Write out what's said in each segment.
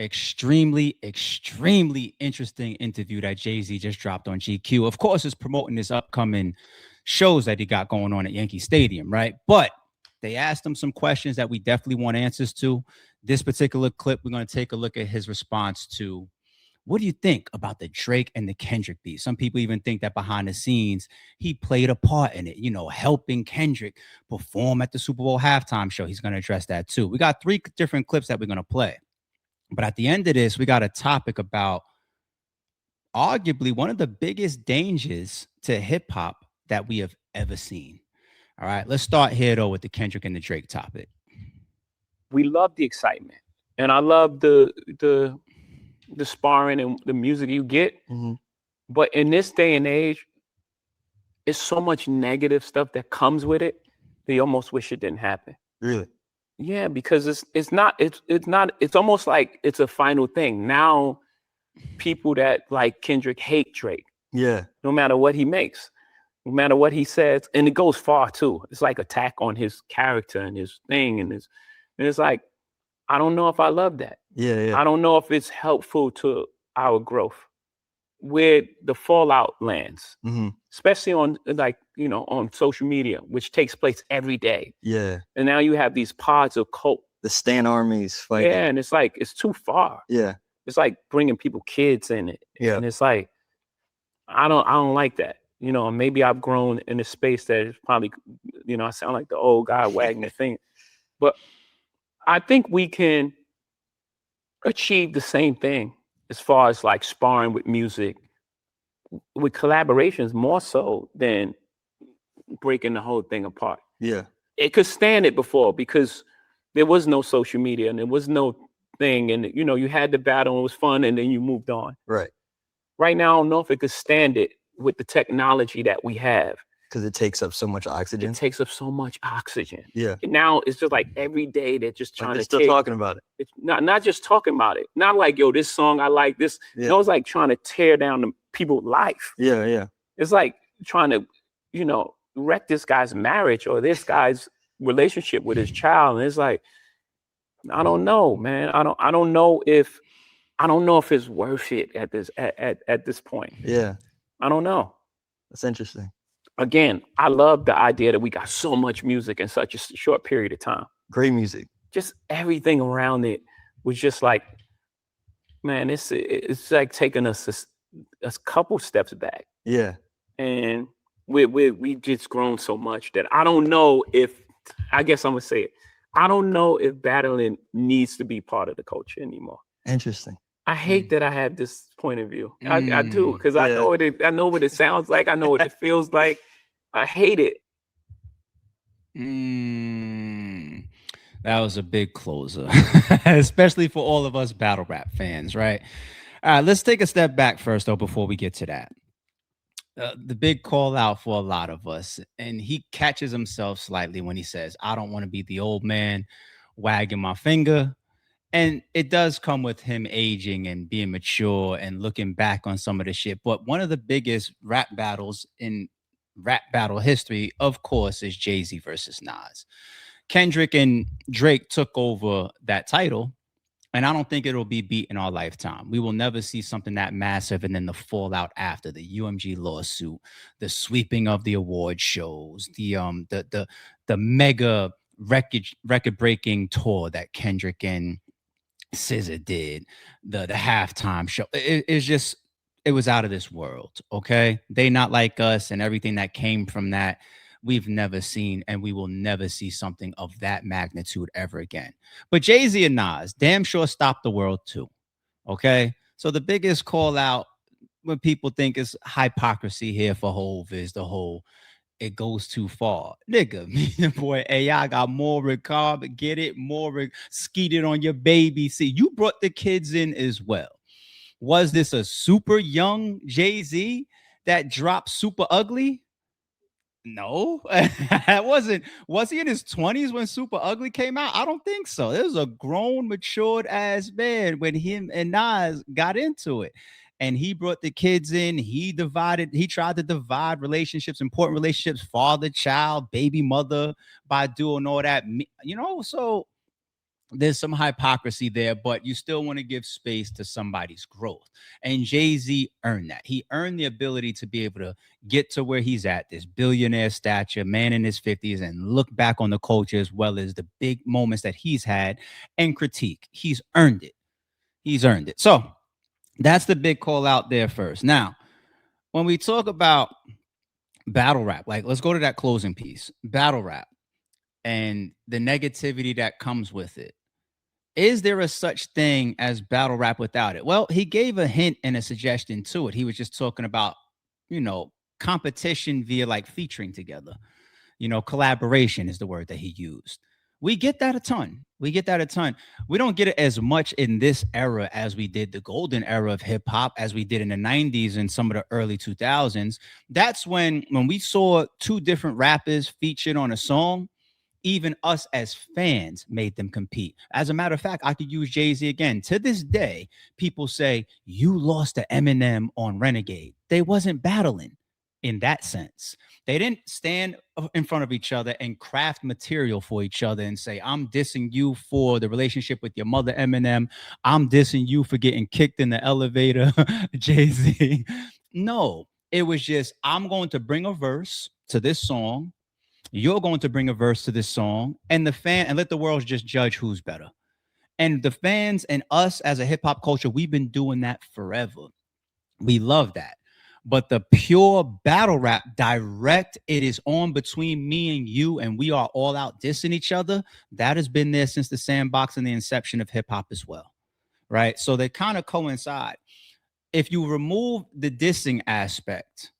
extremely, extremely interesting interview that Jay-Z just dropped on GQ. Of course, it's promoting his upcoming shows that he got going on at Yankee Stadium, right? But they asked him some questions that we definitely want answers to. This particular clip, we're going to take a look at his response to what do you think about the Drake and the Kendrick beef? Some people even think that behind the scenes, he played a part in it, helping Kendrick perform at the Super Bowl halftime show. He's going to address that too. We got three different clips that we're going to play. But at the end of this, we got a topic about arguably one of the biggest dangers to hip hop that we have ever seen. All right, let's start here though with the Kendrick and the Drake topic. We love the excitement, and I love the sparring and the music you get. Mm-hmm. But in this day and age, it's so much negative stuff that comes with it that you almost wish it didn't happen. Really? Yeah, because it's almost like it's a final thing. Now people that like Kendrick hate Drake. Yeah. No matter what he makes, no matter what he says, and it goes far too. It's like attack on his character and his thing, and it's like, I don't know if I love that. Yeah. I don't know if it's helpful to our growth where the fallout lands, especially on on social media, which takes place every day. Yeah. And now you have these pods of cult. The Stan armies fighting. Yeah, and it's like, it's too far. Yeah. It's like bringing kids in it. Yeah. And it's like, I don't like that. Maybe I've grown in a space that is probably, I sound like the old guy wagging the thing. But I think we can achieve the same thing as far as like sparring with music, with collaborations more so than breaking the whole thing apart. Yeah. It could stand it before because there was no social media and there was no thing. And, you had the battle and it was fun and then you moved on. Right. Right now, I don't know if it could stand it with the technology that we have. Because it takes up so much oxygen. It takes up so much oxygen. Yeah. And now it's just like every day they're just trying they're to still talking about it. It's not just talking about it. Not like, yo, this song I like this. Yeah. It's like trying to tear down the people's life. Yeah, yeah. It's like trying to, wreck this guy's marriage or this guy's relationship with his child. And it's like, I don't know, man. I don't know if it's worth it at this point. Yeah. I don't know. That's interesting. Again, I love the idea that we got so much music in such a short period of time. Great music. Just everything around it was just like, man, it's like taking us a couple steps back. Yeah. And we just grown so much that I don't know if, I guess I'm gonna say it, I don't know if battling needs to be part of the culture anymore. Interesting. I hate that I have this point of view. I do, because I know what it sounds like. I know what it feels like. I hate it. That was a big closer, especially for all of us battle rap fans, right? All right, let's take a step back first, though, before we get to that. The big call out for a lot of us, and he catches himself slightly when he says, I don't want to be the old man wagging my finger. And it does come with him aging and being mature and looking back on some of the shit. But one of the biggest rap battles in rap battle history, of course, is Jay-Z versus Nas. Kendrick and Drake took over that title, and I don't think it'll be beat in our lifetime. We will never see something that massive, and then the fallout after the UMG lawsuit, the sweeping of the award shows, the mega record-breaking tour that Kendrick and SZA did, the halftime show. It was out of this world. Okay, they not like us, and everything that came from that, we've never seen, and we will never see something of that magnitude ever again. But Jay-Z and Nas damn sure stopped the world too. Okay, so the biggest call out when people think is hypocrisy here for Hove is the whole it goes too far. Nigga, me and boy AI got more regard, get it, more skeeted on your baby. See, you brought the kids in as well. Was this a super young Jay-Z that dropped Super Ugly? No, it wasn't. Was he in his 20s when Super Ugly came out? I don't think so. It was a grown, matured ass man when him and Nas got into it. And he brought the kids in. He tried to divide relationships, important relationships, father, child, baby, mother, by doing all that. So there's some hypocrisy there, but you still want to give space to somebody's growth. And Jay-Z earned that. He earned the ability to be able to get to where he's at, this billionaire stature, man in his 50s, and look back on the culture as well as the big moments that he's had and critique. He's earned it. He's earned it. So that's the big call out there first. Now, when we talk about battle rap, like let's go to that closing piece, battle rap and the negativity that comes with it. Is there a such thing as battle rap without it? Well, he gave a hint and a suggestion to it. He was just talking about, you know, competition via like featuring together. You know, collaboration is the word that he used. We get that a ton. We get that a ton. We don't get it as much in this era as we did the golden era of hip hop, as we did in the 90s and some of the early 2000s. That's when we saw two different rappers featured on a song, even us as fans made them compete. As a matter of fact, I could use Jay-Z again. To this day, people say, you lost to Eminem on Renegade. They wasn't battling in that sense. They didn't stand in front of each other and craft material for each other and say, I'm dissing you for the relationship with your mother, Eminem. I'm dissing you for getting kicked in the elevator, Jay-Z. No, it was just, I'm going to bring a verse to this song. You're going to bring a verse to this song, and let the world just judge who's better. And the fans and us as a hip hop culture, we've been doing that forever. We love that. But the pure battle rap, direct, it is on between me and you, and we are all out dissing each other. That has been there since the sandbox and the inception of hip hop as well. Right. So they kind of coincide. If you remove the dissing aspect,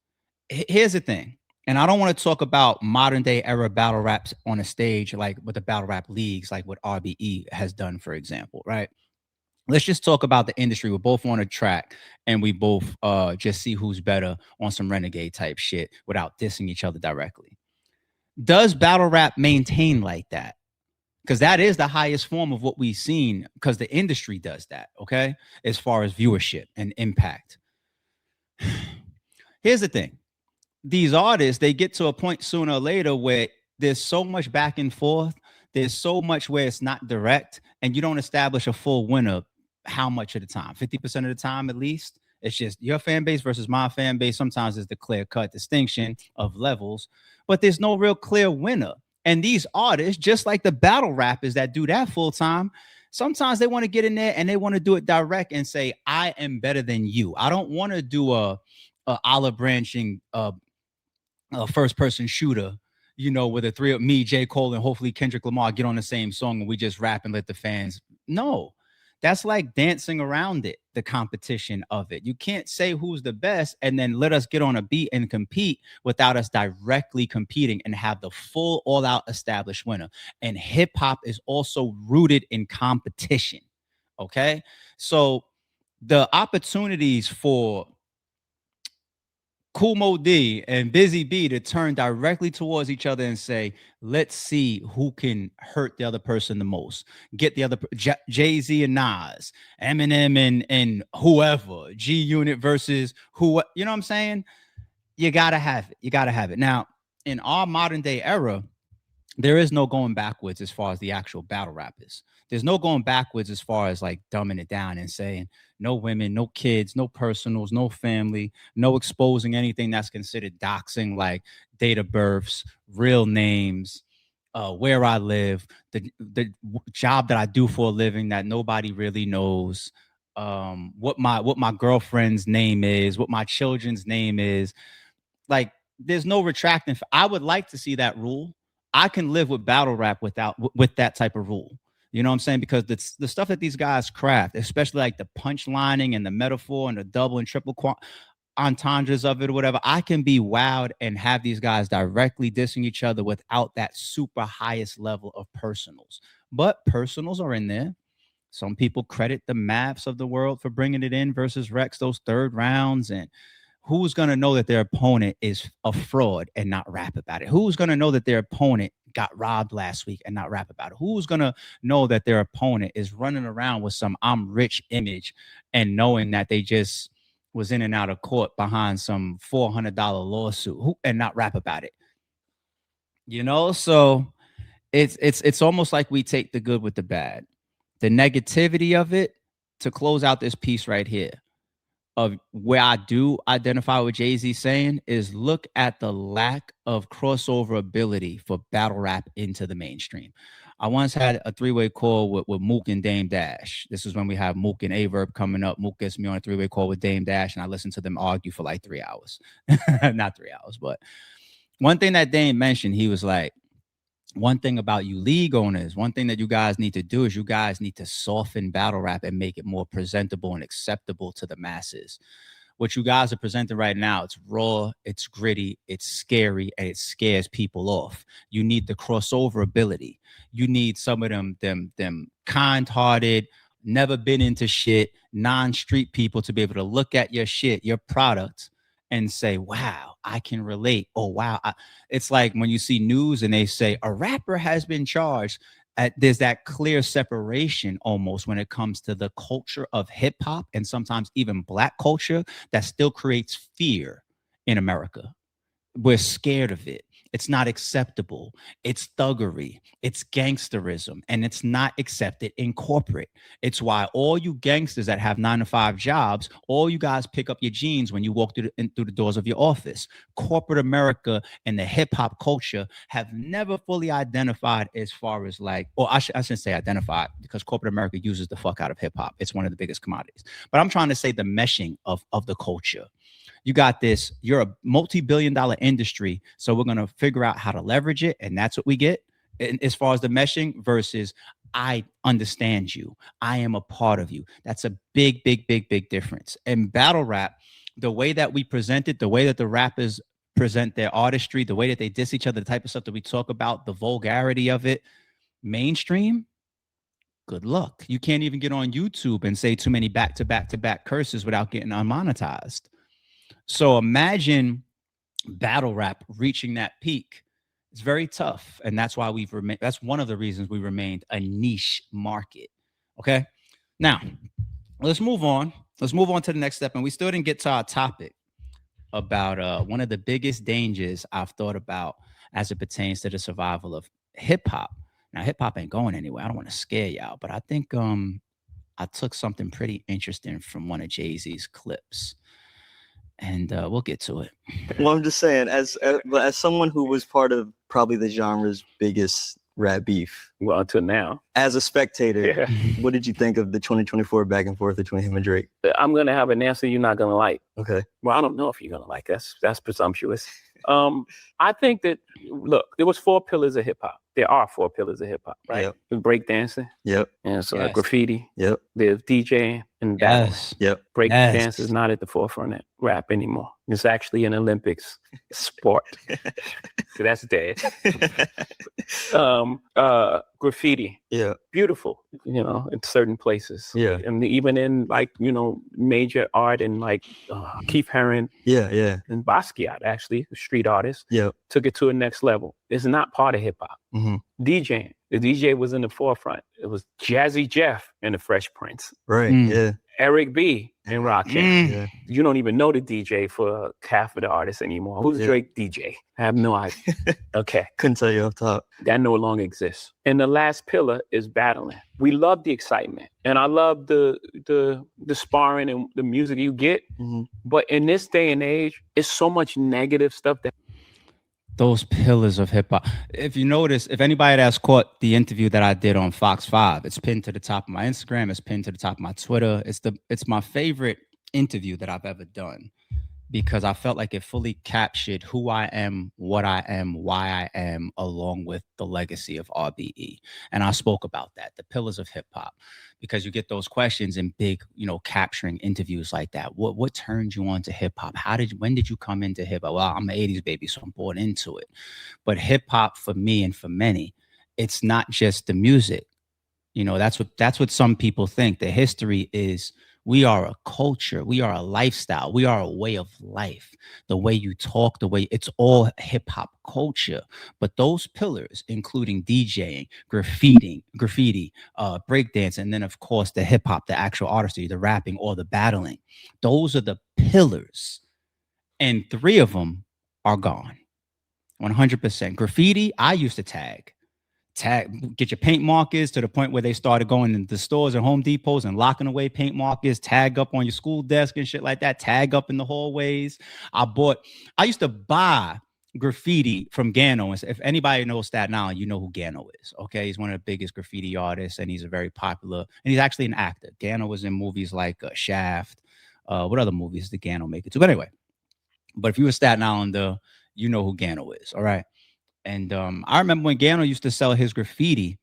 here's the thing. And I don't want to talk about modern day era battle raps on a stage, like with the battle rap leagues, like what RBE has done, for example, right? Let's just talk about the industry. We're both on a track and we both just see who's better on some renegade type shit without dissing each other directly. Does battle rap maintain like that? Because that is the highest form of what we've seen, because the industry does that, okay? As far as viewership and impact. Here's the thing. These artists, they get to a point sooner or later where there's so much back and forth. There's so much where it's not direct, and you don't establish a full winner. How much of the time? 50% of the time, at least. It's just your fan base versus my fan base. Sometimes there's the clear cut distinction of levels, but there's no real clear winner. And these artists, just like the battle rappers that do that full time, sometimes they want to get in there and they want to do it direct and say, I am better than you. I don't want to do a olive branching a first person shooter, you know, with the three of me, J. Cole, and hopefully Kendrick Lamar get on the same song and we just rap and let the fans. No, that's like dancing around it, the competition of it. You can't say who's the best and then let us get on a beat and compete without us directly competing and have the full all out established winner. And hip hop is also rooted in competition. Okay. So the opportunities for Cool Mo D and Busy B to turn directly towards each other and say, let's see who can hurt the other person the most. Get the other Jay-Z and Nas, Eminem and whoever, G Unit versus who, you know what I'm saying? You got to have it. You got to have it. Now, in our modern day era, there is no going backwards as far as the actual battle rappers. There's no going backwards as far as like dumbing it down and saying no women, no kids, no personals, no family, no exposing anything that's considered doxing, like date of births, real names, where I live, the job that I do for a living that nobody really knows, what my girlfriend's name is, what my children's name is. Like, there's no retracting. I would like to see that rule. I can live with battle rap with that type of rule. You know what I'm saying? Because the stuff that these guys craft, especially like the punchlining and the metaphor and the double and triple entendres of it or whatever, I can be wowed and have these guys directly dissing each other without that super highest level of personals. But personals are in there. Some people credit the maths of the world for bringing it in versus Rex, those third rounds. And who's going to know that their opponent is a fraud and not rap about it? Who's going to know that their opponent got robbed last week and not rap about it? Who's going to know that their opponent is running around with some I'm rich image and knowing that they just was in and out of court behind some $400 lawsuit and not rap about it? You know, so it's almost like we take the good with the bad. the negativity of it, to close out this piece right here, of where I do identify with Jay-Z saying, is look at the lack of crossover ability for battle rap into the mainstream. I once had a three-way call with Mook and Dame Dash. This is when we have Mook and Averb coming up. Mook gets me on a three-way call with Dame Dash, and I listen to them argue for like 3 hours. Not 3 hours, but one thing that Dame mentioned, he was like, one thing about you league owners, one thing that you guys need to do is you guys need to soften battle rap and make it more presentable and acceptable to the masses. What you guys are presenting right now, it's raw, it's gritty, it's scary, and it scares people off. You need the crossover ability. You need some of them kind-hearted, never been into shit, non-street people to be able to look at your shit, your product, and say, wow, I can relate. Oh, wow. It's like when you see news and they say a rapper has been charged. There's that clear separation almost when it comes to the culture of hip hop and sometimes even Black culture that still creates fear in America. We're scared of it. It's not acceptable. It's thuggery. It's gangsterism. And it's not accepted in corporate. It's why all you gangsters that have 9-to-5 jobs, all you guys pick up your jeans when you walk through the doors of your office. Corporate America and the hip hop culture have never fully identified as far as like, or I shouldn't say identified, because corporate America uses the fuck out of hip hop. It's one of the biggest commodities. But I'm trying to say the meshing of the culture. You got this, you're a multi-billion-dollar industry, so we're going to figure out how to leverage it, and that's what we get. And as far as the meshing versus I understand you, I am a part of you. That's a big difference. And battle rap, the way that we present it, the way that the rappers present their artistry, the way that they diss each other, the type of stuff that we talk about, the vulgarity of it, mainstream, good luck. You can't even get on YouTube and say too many back-to-back curses without getting unmonetized. So imagine battle rap reaching that peak. It's very tough. And that's why we've remained, that's one of the reasons we remained a niche market. Okay. Now, let's move on. Let's move on to the next step. And we still didn't get to our topic about one of the biggest dangers I've thought about as it pertains to the survival of hip hop. Now, hip hop ain't going anywhere. I don't want to scare y'all, but I think I took something pretty interesting from one of Jay-Z's clips. And we'll get to it. Well, I'm just saying, as someone who was part of probably the genre's biggest rap beef, Well, until now. as a spectator, Yeah. what did you think of the 2024 back and forth between him and Drake? I'm going to have an answer you're not going to like. Okay. Well, I don't know if you're going to like. That's presumptuous. I think that, look, there was 4 pillars of hip hop. There are 4 pillars of hip hop, right? Yep. There's breakdancing, Yep. and so Yes. graffiti. Yep. There's DJing and battling. Yes. Yep. Breakdance Yes. is not at the forefront of rap anymore. It's actually an Olympics sport. So that's dead. Graffiti, Yeah. beautiful, in certain places. Yeah. And even in like, major art and like Keith Haring Yeah. Yeah. and Basquiat, actually, a street artist, Yeah. took it to a next level. It's not part of hip hop. Mm-hmm. DJing. The DJ was in the forefront. It was Jazzy Jeff and the Fresh Prince. Right. Mm. Yeah. Eric B and Rakim. Yeah. You don't even know the DJ for half of the artists anymore. Who's Yeah. Drake DJ? I have no idea. Okay. Couldn't tell you off top. That no longer exists. And the last pillar is battling. We love the excitement. And I love the sparring and the music you get. Mm-hmm. But in this day and age, it's so much negative stuff that Those pillars of hip hop. If you notice, if anybody that's caught the interview that I did on Fox 5, it's pinned to the top of my Instagram. It's pinned to the top of my Twitter. It's my favorite interview that I've ever done, because I felt like it fully captured who I am, what I am, why I am, along with the legacy of RBE. And I spoke about that, the pillars of hip hop, because you get those questions in big, capturing interviews like that. What turned you on to hip hop? When did you come into hip hop? Well, I'm an 80s baby, so I'm born into it. But hip hop for me and for many, it's not just the music. That's what some people think. The history is, we are a culture, we are a lifestyle, we are a way of life. The way you talk, it's all hip hop culture. But those pillars, including DJing, graffiti, breakdance, and then of course the hip hop, the actual artistry, the rapping or the battling, those are the pillars. And 3 of them are gone. 100%. Graffiti, I used to tag. Get your paint markers to the point where they started going into the stores and Home Depots and locking away paint markers, tag up on your school desk and shit like that, tag up in the hallways. I used to buy graffiti from Gano. If anybody knows Staten Island, you know who Gano is. Okay, he's one of the biggest graffiti artists, and he's a very popular, and he's actually an actor. Gano was in movies like Shaft. What other movies did Gano make it to? But anyway, but if you were Staten Islander, you know who Gano is. All right. And I remember when Gano used to sell his graffiti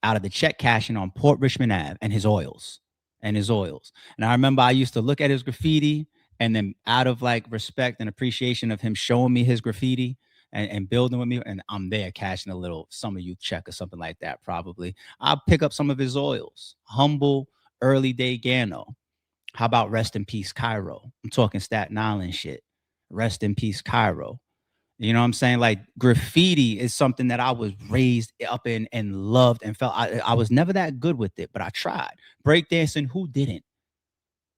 out of the check cashing on Port Richmond Ave and his oils. And I remember I used to look at his graffiti, and then out of like respect and appreciation of him showing me his graffiti and building with me, and I'm there cashing a little summer youth check or something like that, probably. I'll pick up some of his oils. Humble, early day Gano. How about rest in peace, Cairo? I'm talking Staten Island shit. Rest in peace, Cairo. You know what I'm saying? Like graffiti is something that I was raised up in and loved and felt. I was never that good with it, but I tried. Breakdancing, who didn't?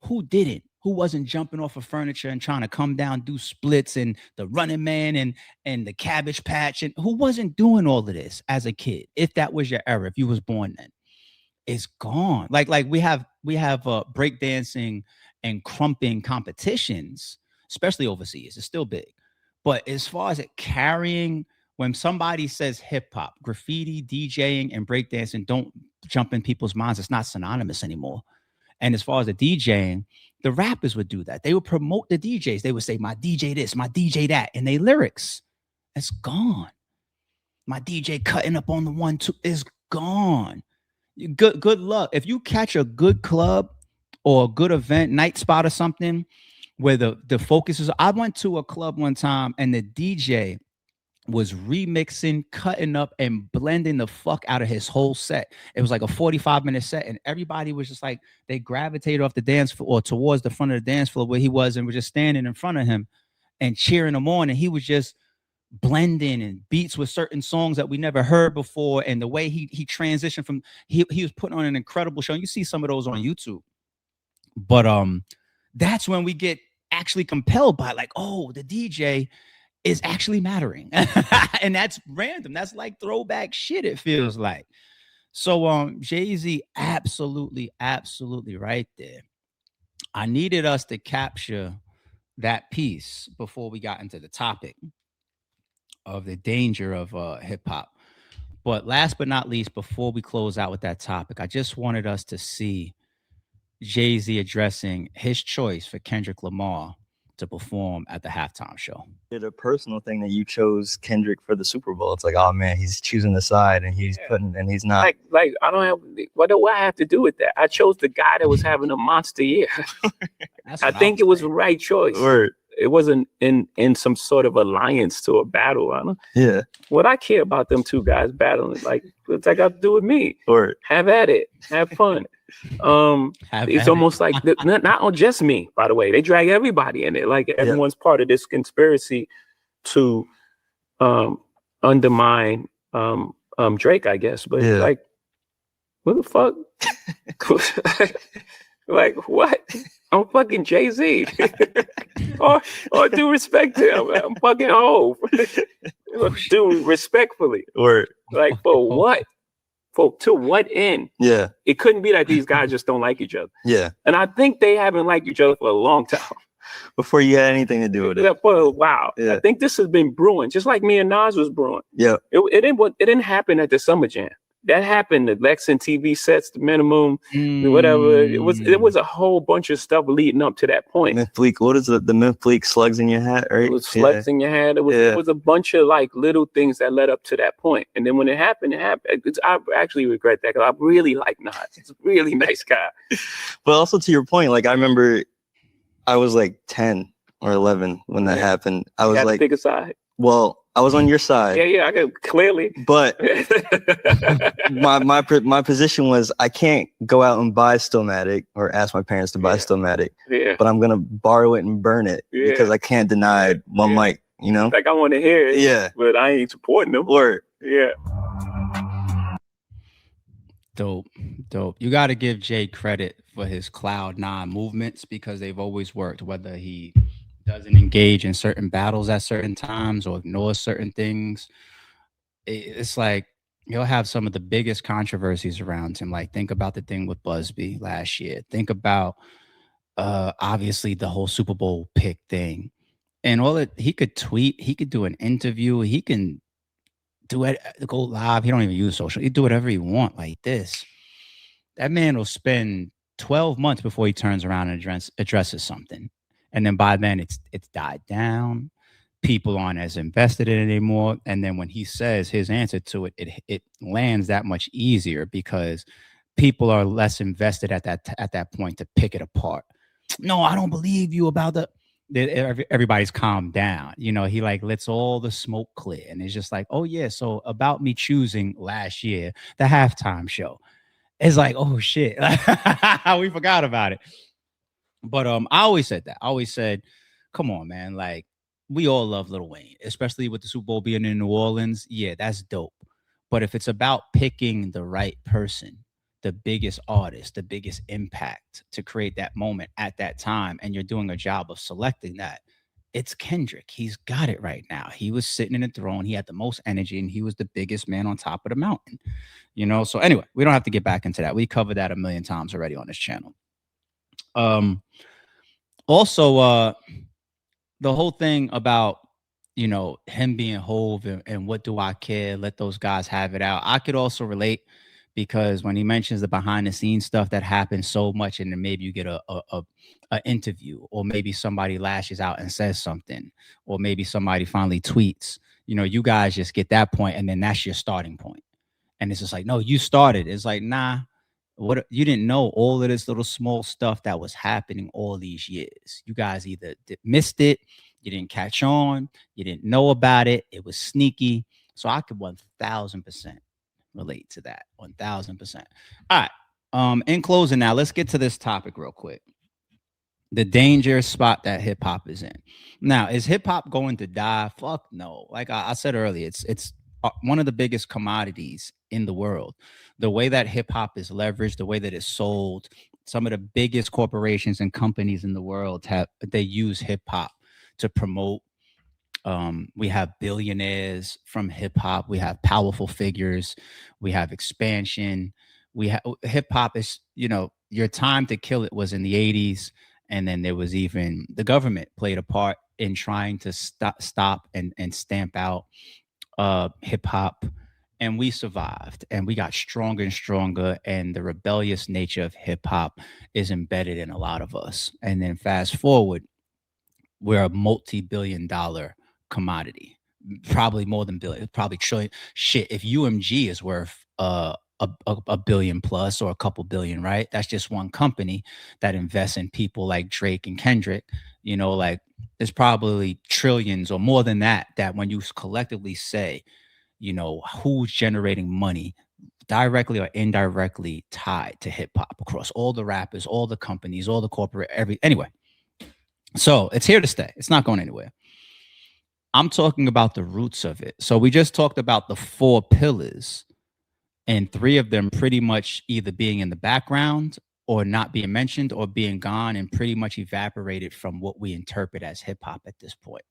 Who didn't? Who wasn't jumping off of furniture and trying to come down, do splits and the Running Man and the Cabbage Patch? And who wasn't doing all of this as a kid? If that was your era, if you was born then, it's gone. Like we have breakdancing and crumping competitions, especially overseas. It's still big. But as far as it carrying, when somebody says hip hop, graffiti, DJing, and breakdancing don't jump in people's minds, it's not synonymous anymore. And as far as the DJing, the rappers would do that. They would promote the DJs. They would say, my DJ this, my DJ that, and they lyrics. It's gone. My DJ cutting up on the 1-2 is gone. Good luck. If you catch a good club or a good event, night spot or something, where the focus is. I went to a club one time and the DJ was remixing, cutting up, and blending the fuck out of his whole set. It was like a 45-minute set, and everybody was just like, they gravitated off the dance floor or towards the front of the dance floor where he was, and were just standing in front of him and cheering him on. And he was just blending and beats with certain songs that we never heard before. And the way he transitioned from, he was putting on an incredible show. You see some of those on YouTube. But that's when we get actually compelled by like, oh, the DJ is actually mattering. And that's random. That's like throwback shit, it feels like. So Jay-Z, absolutely right there. I needed us to capture that piece before we got into the topic of the danger of hip hop. But last but not least, before we close out with that topic, I just wanted us to see Jay-Z addressing his choice for Kendrick Lamar to perform at the halftime show. Did a personal thing that you chose Kendrick for the Super Bowl. It's like, oh man, he's choosing the side and he's putting, and he's not. Like I don't have, what do I have to do with that? I chose the guy that was having a monster year. I think it was the right choice. Word. It wasn't in some sort of alliance to a battle. I don't. Yeah. What I care about them two guys battling, like, what's that got to do with me? Word. Have at it. Have fun. It's almost like not just me, by the way. They drag everybody in it. Like everyone's part of this conspiracy to undermine Drake, I guess. But like, what the fuck? Like what? I'm fucking Jay-Z. or due respect to him. I'm fucking Hov. Do respectfully. Word. Like for what? To what end? Yeah. It couldn't be that these guys just don't like each other. Yeah. And I think they haven't liked each other for a long time. Before you had anything to do with it. For a while. Yeah. I think this has been brewing, just like me and Nas was brewing. Yeah. It didn't happen at the Summer Jam. That happened, the Lexington TV sets, the minimum, whatever. It was a whole bunch of stuff leading up to that point. Myth-Fleek, what is the Myth-Fleek slugs in your hat, right? It was slugs in your hat. It was a bunch of like little things that led up to that point. And then when it happened, I actually regret that because I really like Nas. He's a really nice guy. But also to your point, like I remember I was like 10 or 11 when that happened. I was like, pick a side. Well, I was on your side. Yeah, I can clearly. But my position was I can't go out and buy Stillmatic or ask my parents to buy Stillmatic. Yeah. But I'm gonna borrow it and burn it because I can't deny one mic, you know? Like I want to hear it. Yeah. But I ain't supporting them. Word. Yeah. Dope. You got to give Jay credit for his Cloud9 movements because they've always worked, whether he doesn't engage in certain battles at certain times or ignores certain things. It's like he'll have some of the biggest controversies around him. Like think about the thing with Busby last year. Think about obviously the whole Super Bowl pick thing. And all that he could tweet, he could do an interview, he can do it, go live. He don't even use social. He do whatever he want like this. That man will spend 12 months before he turns around and addresses something. And then by then it's died down. People aren't as invested in it anymore. And then when he says his answer to it, it lands that much easier because people are less invested at that point to pick it apart. No, I don't believe you about the everybody's calmed down. You know, he like lets all the smoke clear and it's just like, oh yeah, so about me choosing last year, the halftime show. It's like, oh shit. We forgot about it. But I always said that. I always said, come on, man. Like, we all love Lil Wayne, especially with the Super Bowl being in New Orleans. Yeah, that's dope. But if it's about picking the right person, the biggest artist, the biggest impact to create that moment at that time, and you're doing a job of selecting that, it's Kendrick. He's got it right now. He was sitting in a throne. He had the most energy, and he was the biggest man on top of the mountain. You know. So anyway, we don't have to get back into that. We covered that a million times already on this channel. Um. Also, the whole thing about him being Hove and what do I care? Let those guys have it out. I could also relate because when he mentions the behind the scenes stuff that happens so much, and then maybe you get a interview, or maybe somebody lashes out and says something, or maybe somebody finally tweets. You guys just get that point, and then that's your starting point. And it's just like, no, you started. It's like, nah, what you didn't know all of this little small stuff that was happening all these years. You guys either missed it, you didn't catch on, you didn't know about it. It was sneaky. So I could 1000% relate to that. 1000%. All right. In closing, now let's get to this topic real quick. The dangerous spot that hip hop is in. Now, is hip hop going to die? Fuck no. Like I said earlier, it's one of the biggest commodities in the world. The way that hip hop is leveraged, the way that it's sold, some of the biggest corporations and companies in the world they use hip hop to promote. We have billionaires from hip hop. We have powerful figures. We have expansion. We have hip hop is, your time to kill it was in the 80s. And then there was even the government played a part in trying to stop and stamp out hip hop. And we survived and we got stronger and stronger. And the rebellious nature of hip hop is embedded in a lot of us. And then fast forward, we're a multi-billion-dollar commodity, probably more than billion, probably trillion. Shit, if UMG is worth a billion plus or a couple billion, right? That's just one company that invests in people like Drake and Kendrick. Like there's probably trillions or more than that when you collectively say, who's generating money directly or indirectly tied to hip hop across all the rappers, all the companies, all the corporate, anyway. So it's here to stay. It's not going anywhere. I'm talking about the roots of it. So we just talked about the 4 pillars, and 3 of them pretty much either being in the background or not being mentioned or being gone and pretty much evaporated from what we interpret as hip hop at this point.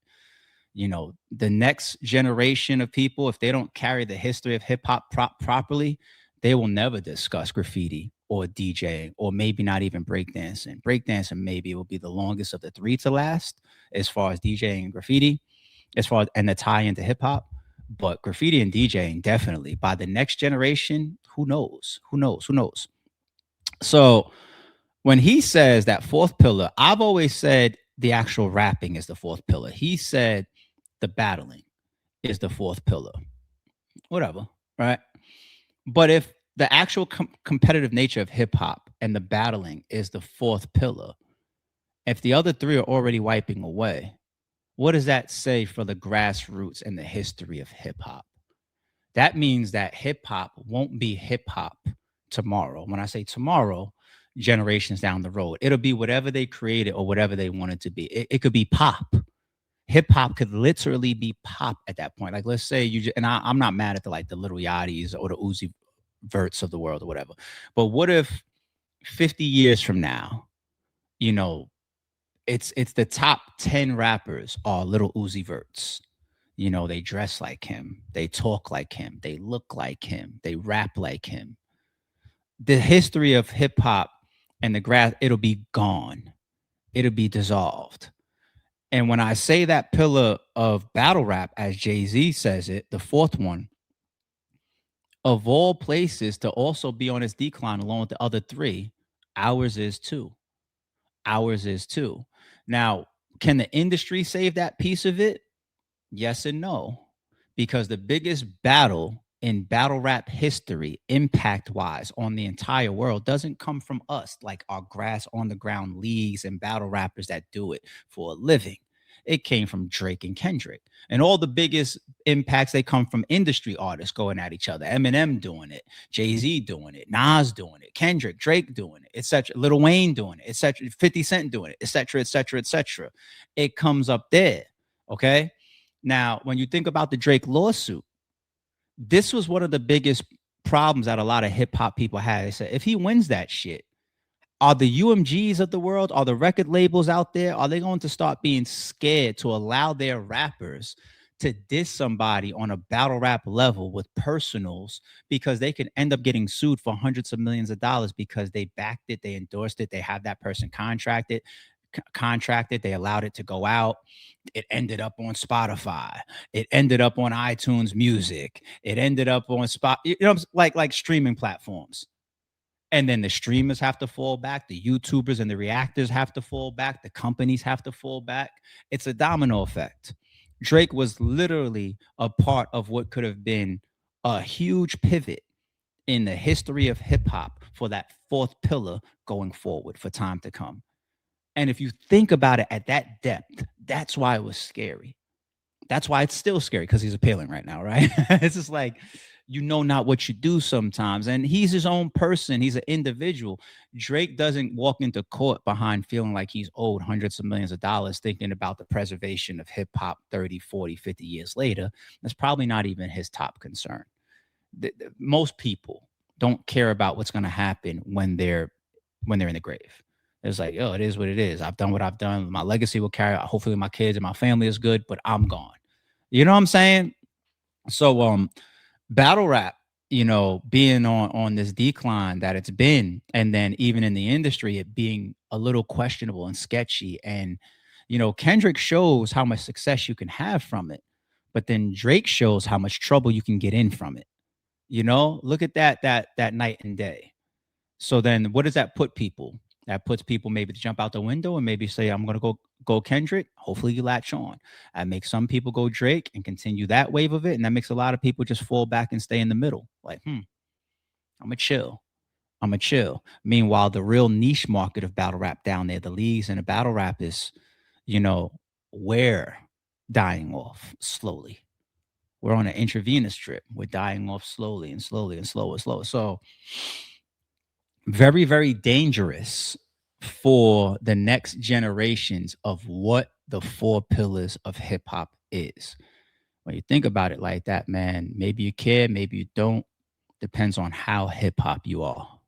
The next generation of people, if they don't carry the history of hip hop properly, they will never discuss graffiti or DJing or maybe not even breakdancing. Breakdancing maybe will be the longest of the 3 to last as far as DJing and graffiti, and the tie into hip hop. But graffiti and DJing definitely. By the next generation, who knows? Who knows? Who knows? So when he says that 4th pillar, I've always said the actual rapping is the 4th pillar. He said the battling is the 4th pillar. Whatever, right? But if the actual competitive nature of hip hop and the battling is the 4th pillar, if the other 3 are already wiping away, what does that say for the grassroots and the history of hip hop? That means that hip hop won't be hip hop tomorrow. When I say tomorrow, generations down the road, it'll be whatever they created or whatever they wanted to be. It could be pop. Hip hop could literally be pop at that point. Like, let's say I'm not mad at the Little Yachty's or the Uzi Verts of the world or whatever. But what if 50 years from now, it's the top 10 rappers are Little Uzi Verts. You know, they dress like him, they talk like him, they look like him, they rap like him. The history of hip hop and the grass, it'll be gone. It'll be dissolved. And when I say that pillar of battle rap, as Jay-Z says it, the fourth one, of all places to also be on its decline along with the other three, ours is too. Ours is too. Now, can the industry save that piece of it? Yes and no. Because the biggest battle in battle rap history, impact wise, on the entire world, doesn't come from us, like our grass on the ground leagues and battle rappers that do it for a living. It came from Drake and Kendrick. And all the biggest impacts, they come from industry artists going at each other. Eminem doing it, Jay-Z doing it, Nas doing it, Kendrick, Drake doing it, etc. Lil Wayne doing it, etc. 50 Cent doing it, etc., etc., etc. It comes up there. Okay. Now, when you think about the Drake lawsuit, this was one of the biggest problems that a lot of hip hop people had. They said, if he wins that shit, are the UMGs of the world, are the record labels out there, are they going to start being scared to allow their rappers to diss somebody on a battle rap level with personals, because they can end up getting sued for hundreds of millions of dollars because they backed it, they endorsed it, they have that person contracted, they allowed it to go out. It ended up on Spotify. It ended up on iTunes Music. It ended up on like streaming platforms. And then the streamers have to fall back, the YouTubers and the reactors have to fall back, the companies have to fall back. It's a domino effect. Drake was literally a part of what could have been a huge pivot in the history of hip hop for that fourth pillar going forward for time to come. And if you think about it at that depth, that's why it was scary. That's why it's still scary, because he's appealing right now, right? It's just like, you know not what you do sometimes. And he's his own person. He's an individual. Drake doesn't walk into court behind feeling like he's owed hundreds of millions of dollars, thinking about the preservation of hip hop 30, 40, 50 years later. That's probably not even his top concern. Most people don't care about what's going to happen when they're in the grave. It's like, oh, it is what it is. I've done what I've done. My legacy will carry. Hopefully my kids and my family is good, but I'm gone. You know what I'm saying? So battle rap, being on this decline that it's been, and then even in the industry, it being a little questionable and sketchy. And, Kendrick shows how much success you can have from it, but then Drake shows how much trouble you can get in from it. Look at that night and day. So then what does that put people? That puts people maybe to jump out the window and maybe say, I'm going to go Kendrick. Hopefully you latch on. That makes some people go Drake and continue that wave of it. And that makes a lot of people just fall back and stay in the middle. Like, I'm going to chill. I'm going to chill. Meanwhile, the real niche market of battle rap down there, the leagues and the battle rap is, we're dying off slowly. We're on an intravenous trip. We're dying off slowly and slowly and slower and slower. So very, very dangerous for the next generations of what the four pillars of hip hop is. When you think about it like that, man, maybe you care, maybe you don't. Depends on how hip hop you are.